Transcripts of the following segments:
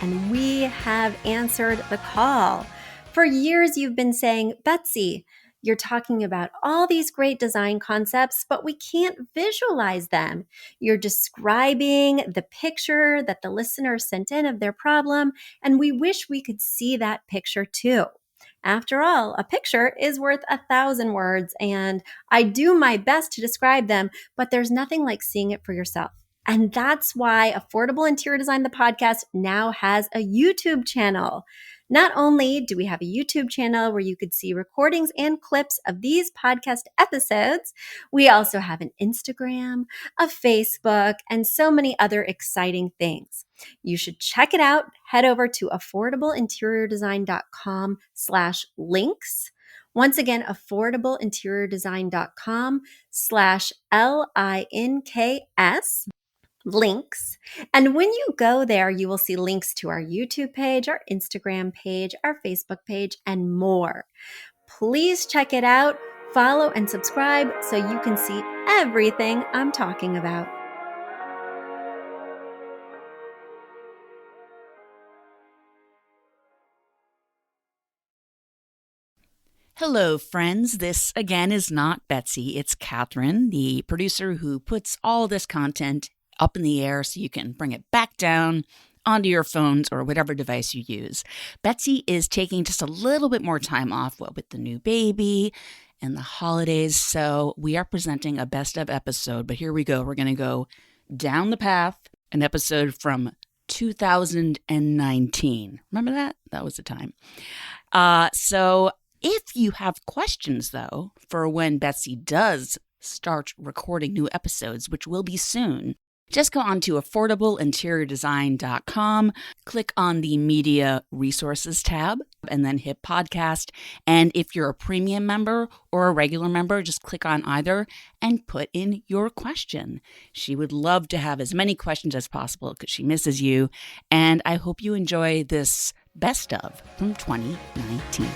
and we have answered the call. For years, you've been saying, Betsy, you're talking about all these great design concepts, but we can't visualize them. You're describing the picture that the listener sent in of their problem, and we wish we could see that picture too. After all, a picture is worth 1,000 words, and I do my best to describe them, but there's nothing like seeing it for yourself. And that's why Affordable Interior Design, the podcast, now has a YouTube channel. Not only do we have a YouTube channel where you could see recordings and clips of these podcast episodes, we also have an Instagram, a Facebook, and so many other exciting things. You should check it out. Head over to affordableinteriordesign.com/links. Once again, affordableinteriordesign.com/LINKS. links. And when you go there, you will see links to our YouTube page, our Instagram page, our Facebook page, and more. Please check it out, follow and subscribe so you can see everything I'm talking about. Hello, friends. This, again, is not Betsy. It's Catherine, the producer who puts all this content up in the air so you can bring it back down onto your phones or whatever device you use. Betsy is taking just a little bit more time off, with the new baby and the holidays, so we are presenting a best of episode. But here we go. We're going to go down the path, an episode from 2019. Remember that? That was the time. So if you have questions, though, for when Betsy does start recording new episodes, which will be soon, just go on to affordableinteriordesign.com, click on the Media Resources tab, and then hit Podcast. And if you're a premium member or a regular member, just click on either and put in your question. She would love to have as many questions as possible because she misses you. And I hope you enjoy this best of from 2019.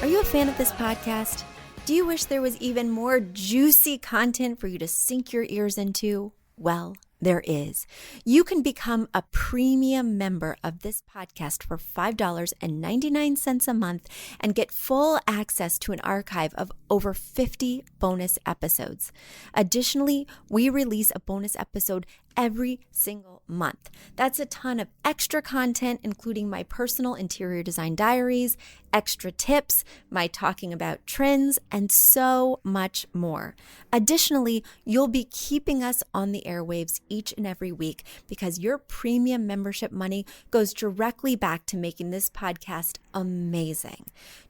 Are you a fan of this podcast? Do you wish there was even more juicy content for you to sink your ears into? Well, there is. You can become a premium member of this podcast for $5.99 a month and get full access to an archive of over 50 bonus episodes. Additionally, we release a bonus episode every single month. That's a ton of extra content, including my personal interior design diaries, extra tips, my talking about trends, and so much more. Additionally, you'll be keeping us on the airwaves each and every week because your premium membership money goes directly back to making this podcast amazing.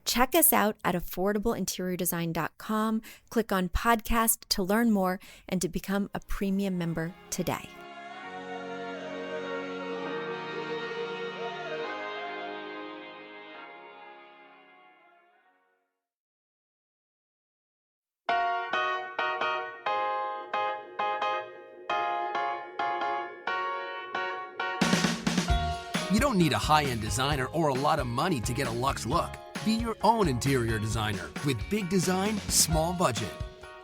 Check us out at affordableinteriordesign.com. Click on podcast to learn more and to become a premium member today. You don't need a high-end designer or a lot of money to get a luxe look. Be your own interior designer with big design, small budget.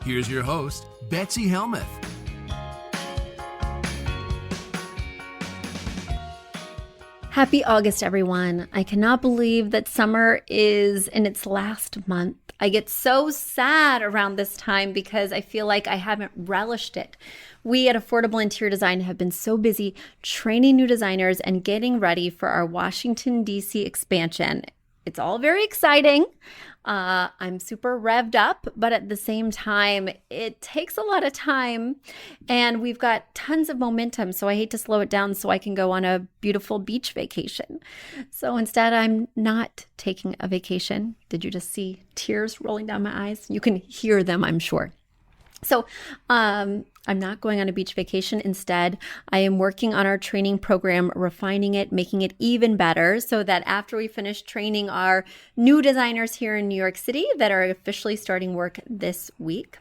Here's your host, Betsy Helmuth. Happy August, everyone. I cannot believe that summer is in its last month. I get so sad around this time because I feel like I haven't relished it. We at Affordable Interior Design have been so busy training new designers and getting ready for our Washington, D.C. expansion. It's all very exciting. I'm super revved up, but at the same time, it takes a lot of time and we've got tons of momentum. So I hate to slow it down so I can go on a beautiful beach vacation. So instead, I'm not taking a vacation. Did you just see tears rolling down my eyes? You can hear them, I'm sure. So I'm not going on a beach vacation. Instead, I am working on our training program, refining it, making it even better so that after we finish training our new designers here in New York City that are officially starting work this week,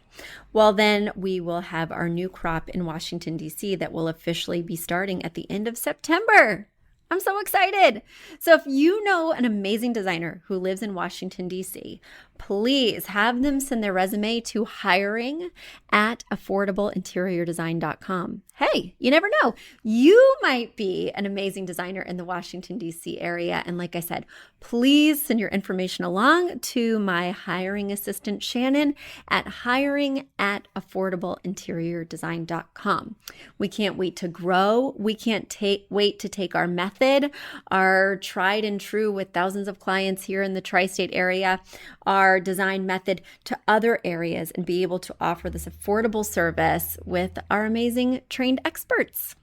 well, then we will have our new crop in Washington, D.C. that will officially be starting at the end of September. I'm so excited. So if you know an amazing designer who lives in Washington, D.C., please have them send their resume to hiring@affordableinteriordesign.com. Hey, you never know. You might be an amazing designer in the Washington, D.C. area. And like I said, please send your information along to my hiring assistant, Sharon, at hiring@affordableinteriordesign.com. We can't wait to grow. We can't wait to take our method, our tried and true with thousands of clients here in the tri-state area, our design method to other areas and be able to offer this affordable service with our amazing trained experts.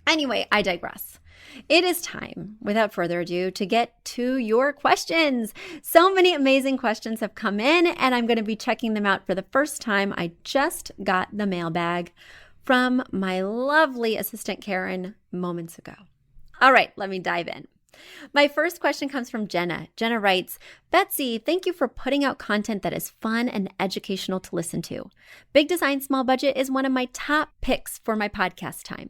Anyway, I digress. It is time, without further ado, to get to your questions. So many amazing questions have come in, and I'm going to be checking them out for the first time. I just got the mailbag from my lovely assistant, Karen, moments ago. All right, let me dive in. My first question comes from Jenna. Jenna writes, Betsy, thank you for putting out content that is fun and educational to listen to. Big Design Small Budget is one of my top picks for my podcast time.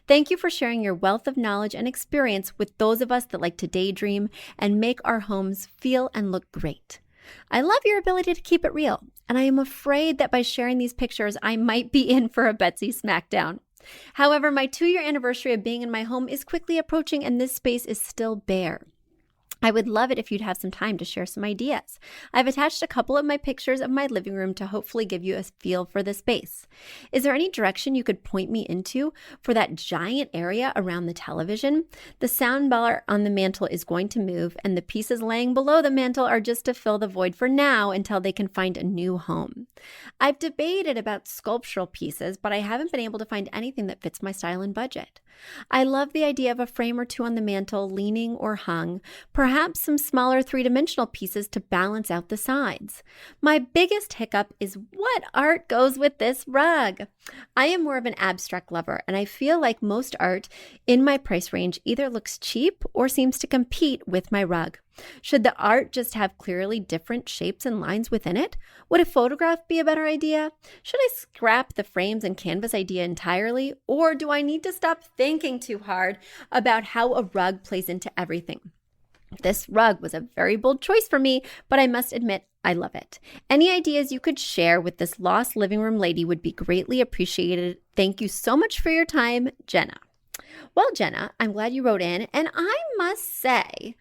Thank you for sharing your wealth of knowledge and experience with those of us that like to daydream and make our homes feel and look great. I love your ability to keep it real, and I am afraid that by sharing these pictures, I might be in for a Betsy smackdown. However, my 2-year anniversary of being in my home is quickly approaching and this space is still bare. I would love it if you'd have some time to share some ideas. I've attached a couple of my pictures of my living room to hopefully give you a feel for the space. Is there any direction you could point me into for that giant area around the television? The sound bar on the mantle is going to move, and the pieces laying below the mantle are just to fill the void for now until they can find a new home. I've debated about sculptural pieces, but I haven't been able to find anything that fits my style and budget. I love the idea of a frame or two on the mantle, leaning or hung, perhaps some smaller 3-dimensional pieces to balance out the sides. My biggest hiccup is what art goes with this rug. I am more of an abstract lover, and I feel like most art in my price range either looks cheap or seems to compete with my rug. Should the art just have clearly different shapes and lines within it? Would a photograph be a better idea? Should I scrap the frames and canvas idea entirely? Or do I need to stop thinking too hard about how a rug plays into everything? This rug was a very bold choice for me, but I must admit I love it. Any ideas you could share with this lost living room lady would be greatly appreciated. Thank you so much for your time, Jenna. Well, Jenna, I'm glad you wrote in, and I must say,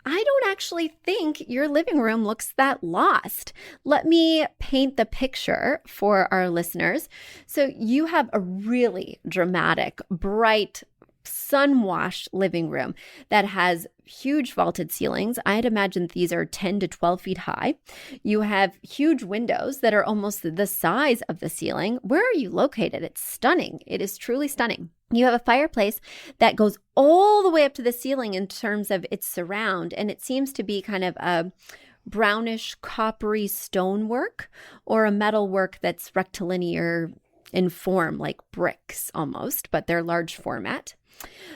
I don't actually think your living room looks that lost. Let me paint the picture for our listeners. So you have a really dramatic, bright, sun-washed living room that has huge vaulted ceilings. I'd imagine these are 10 to 12 feet high. You have huge windows that are almost the size of the ceiling. Where are you located? It's stunning. It is truly stunning. You have a fireplace that goes all the way up to the ceiling in terms of its surround, and it seems to be kind of a brownish, coppery stonework or a metalwork that's rectilinear in form, like bricks almost, but they're large format.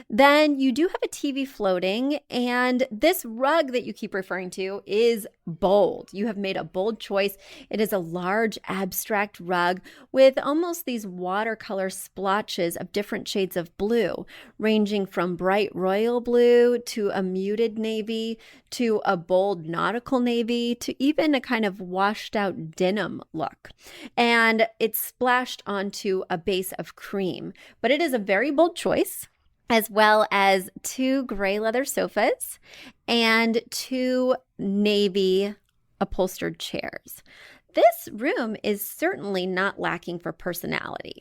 Then you do have a TV floating, and this rug that you keep referring to is bold. You have made a bold choice. It is a large abstract rug with almost these watercolor splotches of different shades of blue, ranging from bright royal blue to a muted navy to a bold nautical navy to even a kind of washed out denim look. And it's splashed onto a base of cream, but it is a very bold choice, as well as 2 gray leather sofas and 2 navy upholstered chairs. This room is certainly not lacking for personality.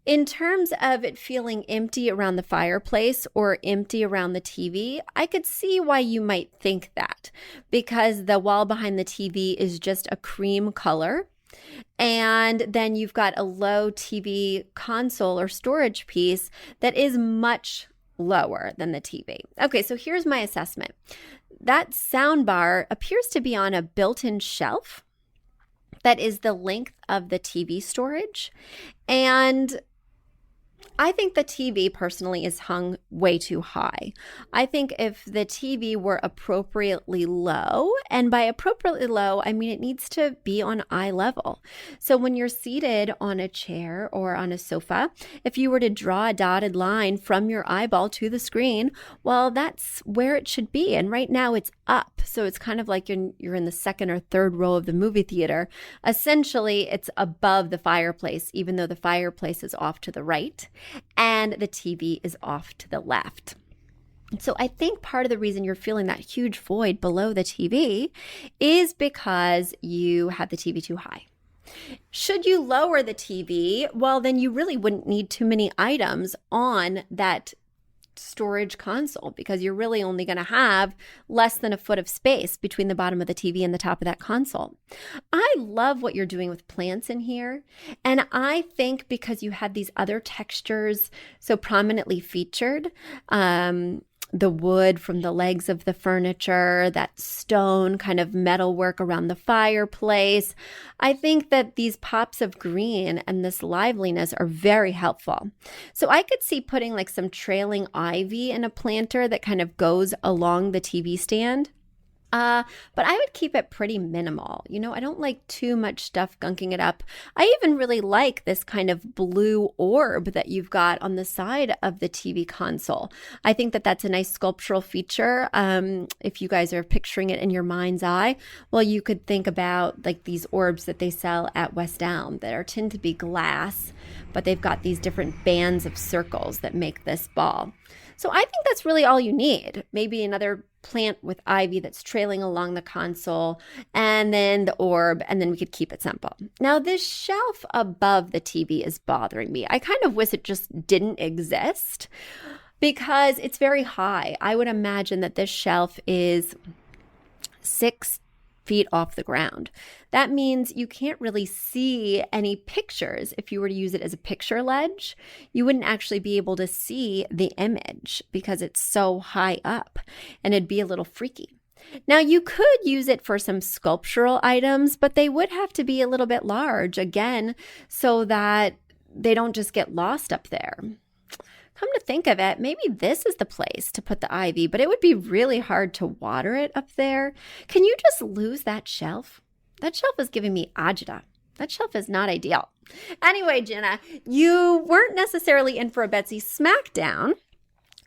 In terms of it feeling empty around the fireplace or empty around the TV, I could see why you might think that, because the wall behind the TV is just a cream color. And then you've got a low TV console or storage piece that is much lower than the TV. Okay, so here's my assessment. That sound bar appears to be on a built-in shelf that is the length of the TV storage. And I think the TV personally is hung way too high. I think if the TV were appropriately low, and by appropriately low, I mean it needs to be on eye level. So when you're seated on a chair or on a sofa, if you were to draw a dotted line from your eyeball to the screen, well, that's where it should be. And right now it's up. So it's kind of like you're in the second or third row of the movie theater. Essentially, it's above the fireplace, even though the fireplace is off to the right and the TV is off to the left. So I think part of the reason you're feeling that huge void below the TV is because you have the TV too high. Should you lower the TV, well, then you really wouldn't need too many items on that storage console because you're really only going to have less than a foot of space between the bottom of the TV and the top of that console. I love what you're doing with plants in here. And I think because you have these other textures so prominently featured, the wood from the legs of the furniture, that stone kind of metalwork around the fireplace. I think that these pops of green and this liveliness are very helpful. So I could see putting like some trailing ivy in a planter that kind of goes along the TV stand. But I would keep it pretty minimal. I don't like too much stuff gunking it up. I even really like this kind of blue orb that you've got on the side of the TV console. I think that that's a nice sculptural feature. If you guys are picturing it in your mind's eye, well, you could think about like these orbs that they sell at West Elm that tend to be glass, but they've got these different bands of circles that make this ball. So I think that's really all you need. Maybe another plant with ivy that's trailing along the console, and then the orb, and then we could keep it simple. Now, this shelf above the TV is bothering me. I kind of wish it just didn't exist because it's very high. I would imagine that this shelf is 6 feet off the ground. That means you can't really see any pictures. If you were to use it as a picture ledge, you wouldn't actually be able to see the image because it's so high up, and it'd be a little freaky. Now, you could use it for some sculptural items, but they would have to be a little bit large, again, so that they don't just get lost up there. Come to think of it, maybe this is the place to put the ivy, but it would be really hard to water it up there. Can you just lose that shelf? That shelf is giving me agita. That shelf is not ideal. Anyway, Jenna, you weren't necessarily in for a Betsy smackdown.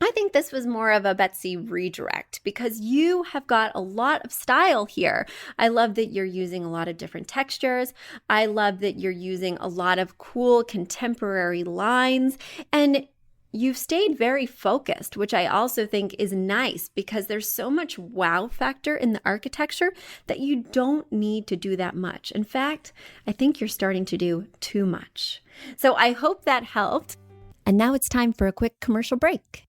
I think this was more of a Betsy redirect because you have got a lot of style here. I love that you're using a lot of different textures. I love that you're using a lot of cool contemporary lines, and you've stayed very focused, which I also think is nice because there's so much wow factor in the architecture that you don't need to do that much. In fact, I think you're starting to do too much. So I hope that helped. And now it's time for a quick commercial break.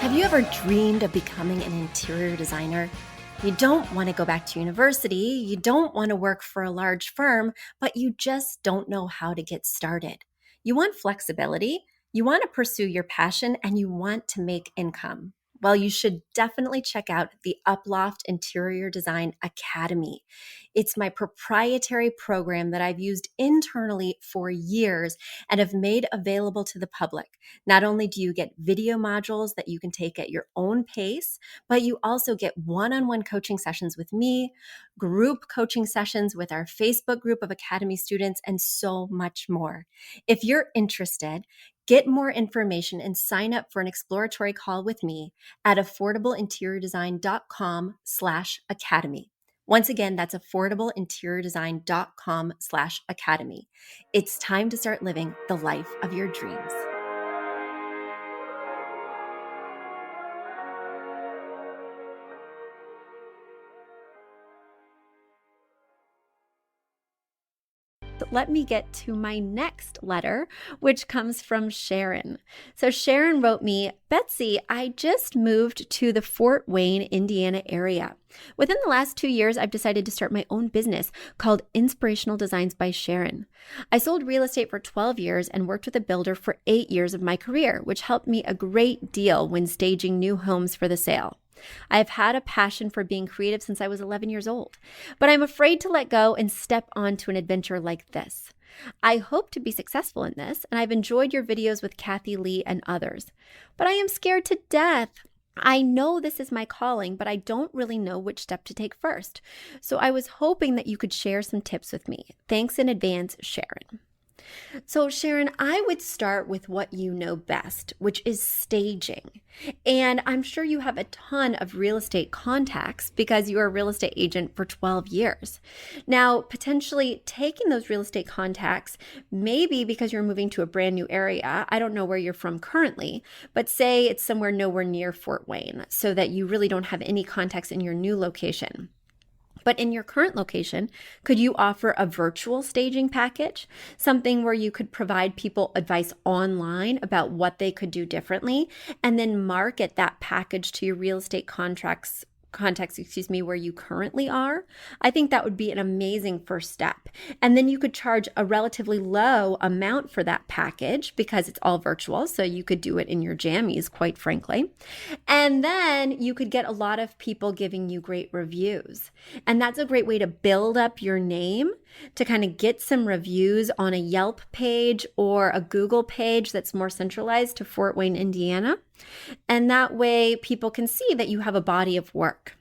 Have you ever dreamed of becoming an interior designer? You don't want to go back to university, you don't want to work for a large firm, but you just don't know how to get started. You want flexibility, you want to pursue your passion, and you want to make income. Well, you should definitely check out the Uploft Interior Design Academy. It's my proprietary program that I've used internally for years and have made available to the public. Not only do you get video modules that you can take at your own pace, but you also get one-on-one coaching sessions with me, group coaching sessions with our Facebook group of Academy students, and so much more. If you're interested, get more information and sign up for an exploratory call with me at affordableinteriordesign.com/academy. Once again, that's affordableinteriordesign.com/academy. It's time to start living the life of your dreams. Let me get to my next letter, which comes from Sharon. So Sharon wrote me, Betsy, I just moved to the Fort Wayne, Indiana area. Within the last 2 years, I've decided to start my own business called Inspirational Designs by Sharon. I sold real estate for 12 years and worked with a builder for 8 years of my career, which helped me a great deal when staging new homes for the sale. I have had a passion for being creative since I was 11 years old, but I'm afraid to let go and step onto an adventure like this. I hope to be successful in this, and I've enjoyed your videos with Kathy Lee and others, but I am scared to death. I know this is my calling, but I don't really know which step to take first. So I was hoping that you could share some tips with me. Thanks in advance, Sharon. So Sharon, I would start with what you know best, which is staging. And I'm sure you have a ton of real estate contacts because you are a real estate agent for 12 years. Now, potentially taking those real estate contacts, maybe because you're moving to a brand new area, I don't know where you're from currently, but say it's somewhere nowhere near Fort Wayne so that you really don't have any contacts in your new location. But in your current location, could you offer a virtual staging package? Something where you could provide people advice online about what they could do differently and then market that package to your real estate contacts, where you currently are? I think that would be an amazing first step. And then you could charge a relatively low amount for that package because it's all virtual. So you could do it in your jammies, quite frankly. And then you could get a lot of people giving you great reviews. And that's a great way to build up your name, to kind of get some reviews on a Yelp page or a Google page that's more centralized to Fort Wayne, Indiana. And that way people can see that you have a body of work.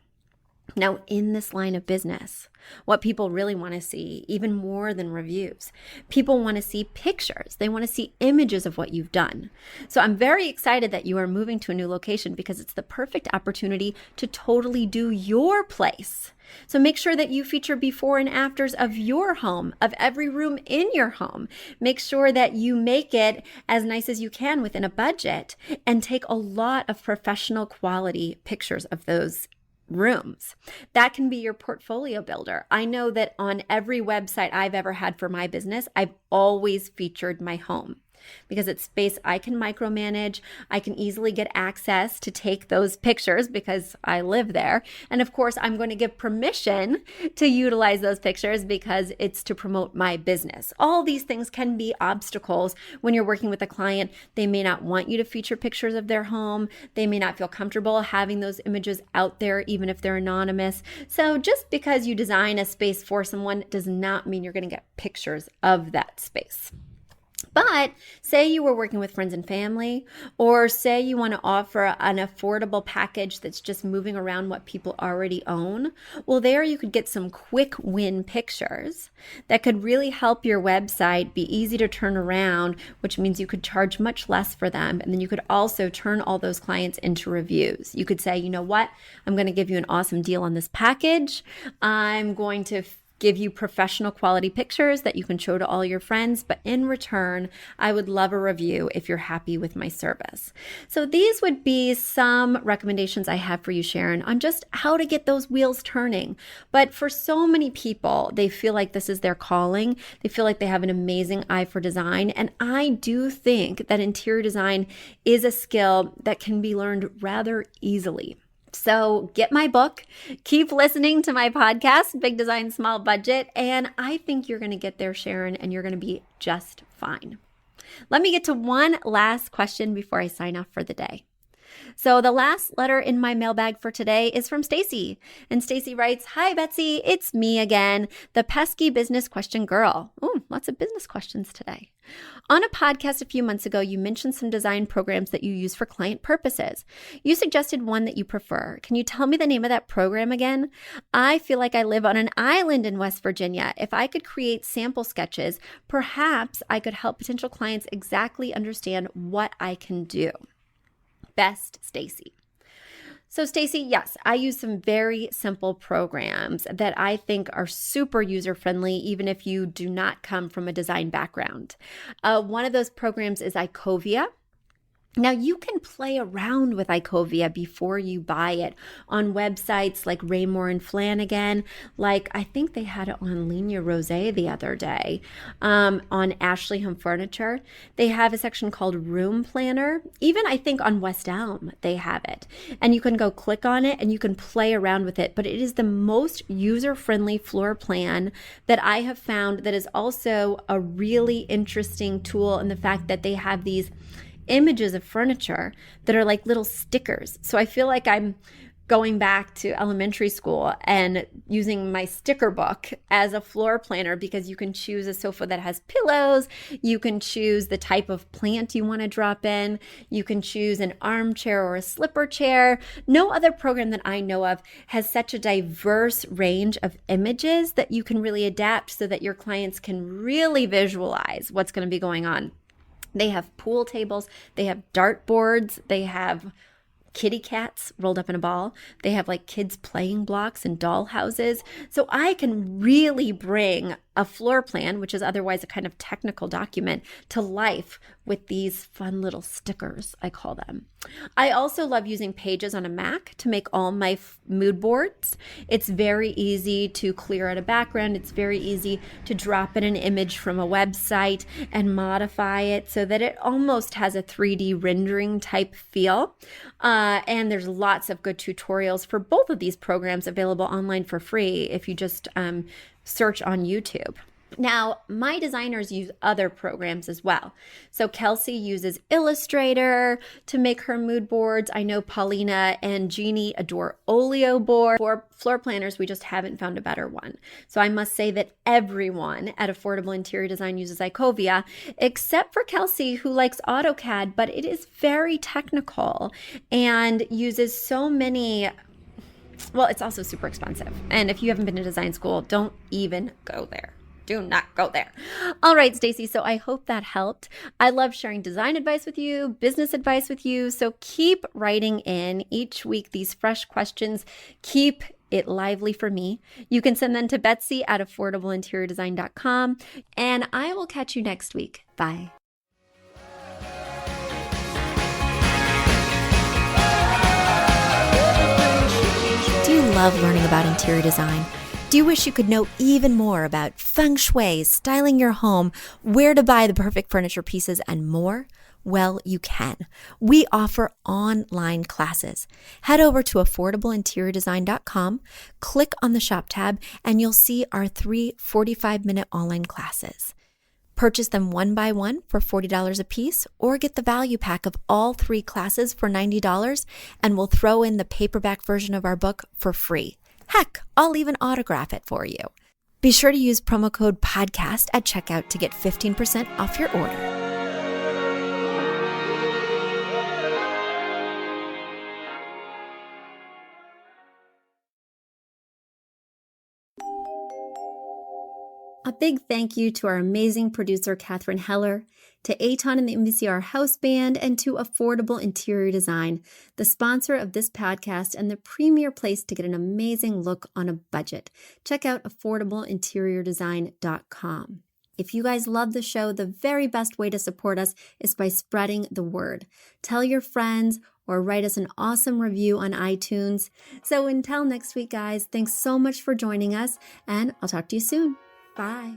Now, in this line of business, what people really want to see, even more than reviews, people want to see pictures. They want to see images of what you've done. So I'm very excited that you are moving to a new location because it's the perfect opportunity to totally do your place. So make sure that you feature before and afters of your home, of every room in your home. Make sure that you make it as nice as you can within a budget and take a lot of professional quality pictures of those rooms. That can be your portfolio builder. I know that on every website I've ever had for my business, I've always featured my home because it's space I can micromanage. I can easily get access to take those pictures because I live there. And of course, I'm going to give permission to utilize those pictures because it's to promote my business. All these things can be obstacles when you're working with a client. They may not want you to feature pictures of their home. They may not feel comfortable having those images out there, even if they're anonymous. So just because you design a space for someone does not mean you're going to get pictures of that space. But say you were working with friends and family, or say you want to offer an affordable package that's just moving around what people already own. Well, there you could get some quick win pictures that could really help your website be easy to turn around, which means you could charge much less for them. And then you could also turn all those clients into reviews. You could say, you know what, I'm going to give you an awesome deal on this package. I'm going to give you professional quality pictures that you can show to all your friends, but in return, I would love a review if you're happy with my service. So these would be some recommendations I have for you, Sharon, on just how to get those wheels turning. But for so many people, they feel like this is their calling. They feel like they have an amazing eye for design. And I do think that interior design is a skill that can be learned rather easily. So get my book, keep listening to my podcast, Big Design, Small Budget, and I think you're going to get there, Sharon, and you're going to be just fine. Let me get to one last question before I sign off for the day. So the last letter in my mailbag for today is from Stacy. And Stacy writes, "Hi, Betsy, it's me again, the pesky business question girl." Oh, lots of business questions today. On a podcast a few months ago, you mentioned some design programs that you use for client purposes. You suggested one that you prefer. Can you tell me the name of that program again? I feel like I live on an island in West Virginia. If I could create sample sketches, perhaps I could help potential clients exactly understand what I can do. Best, Stacy. So Stacy, yes, I use some very simple programs that I think are super user-friendly, even if you do not come from a design background. One of those programs is Icovia. Now, you can play around with Icovia before you buy it on websites like Raymore and Flanagan, like I think they had it on Linia Rose the other day, on Ashley Home Furniture. They have a section called Room Planner. Even I think on West Elm, they have it. And you can go click on it and you can play around with it. But it is the most user-friendly floor plan that I have found that is also a really interesting tool in the fact that they have these images of furniture that are like little stickers. So I feel like I'm going back to elementary school and using my sticker book as a floor planner, because you can choose a sofa that has pillows, you can choose the type of plant you want to drop in, you can choose an armchair or a slipper chair. No other program that I know of has such a diverse range of images that you can really adapt so that your clients can really visualize what's going to be going on. They have pool tables, they have dartboards, they have kitty cats rolled up in a ball. They have like kids playing blocks and doll houses. So I can really bring a floor plan, which is otherwise a kind of technical document, to life with these fun little stickers, I call them. I also love using Pages on a Mac to make all my mood boards. It's very easy to clear out a background. It's very easy to drop in an image from a website and modify it so that it almost has a 3D rendering type feel. And there's lots of good tutorials for both of these programs available online for free if you just search on YouTube. Now, my designers use other programs as well. So Kelsey uses Illustrator to make her mood boards. I know Paulina and Jeannie adore Olio board. For floor planners, we just haven't found a better one. So I must say that everyone at Affordable Interior Design uses Icovia, except for Kelsey, who likes AutoCAD, but it is very technical and uses so many. Well, it's also super expensive. And if you haven't been to design school, don't even go there. Do not go there. All right, Stacy. So I hope that helped. I love sharing design advice with you, business advice with you. So keep writing in each week these fresh questions. Keep it lively for me. You can send them to Betsy at affordableinteriordesign.com. And I will catch you next week. Bye. Do you love learning about interior design? Do you wish you could know even more about feng shui, styling your home, where to buy the perfect furniture pieces, and more? Well, you can. We offer online classes. Head over to affordableinteriordesign.com, click on the shop tab, and you'll see our 3 45-minute online classes. Purchase them one by one for $40 a piece, or get the value pack of all 3 classes for $90, and we'll throw in the paperback version of our book for free. Heck, I'll even autograph it for you. Be sure to use promo code PODCAST at checkout to get 15% off your order. A big thank you to our amazing producer, Catherine Heller, to Aton and the MVCR House Band, and to Affordable Interior Design, the sponsor of this podcast and the premier place to get an amazing look on a budget. Check out affordableinteriordesign.com. If you guys love the show, the very best way to support us is by spreading the word. Tell your friends or write us an awesome review on iTunes. So until next week, guys, thanks so much for joining us, and I'll talk to you soon. Bye.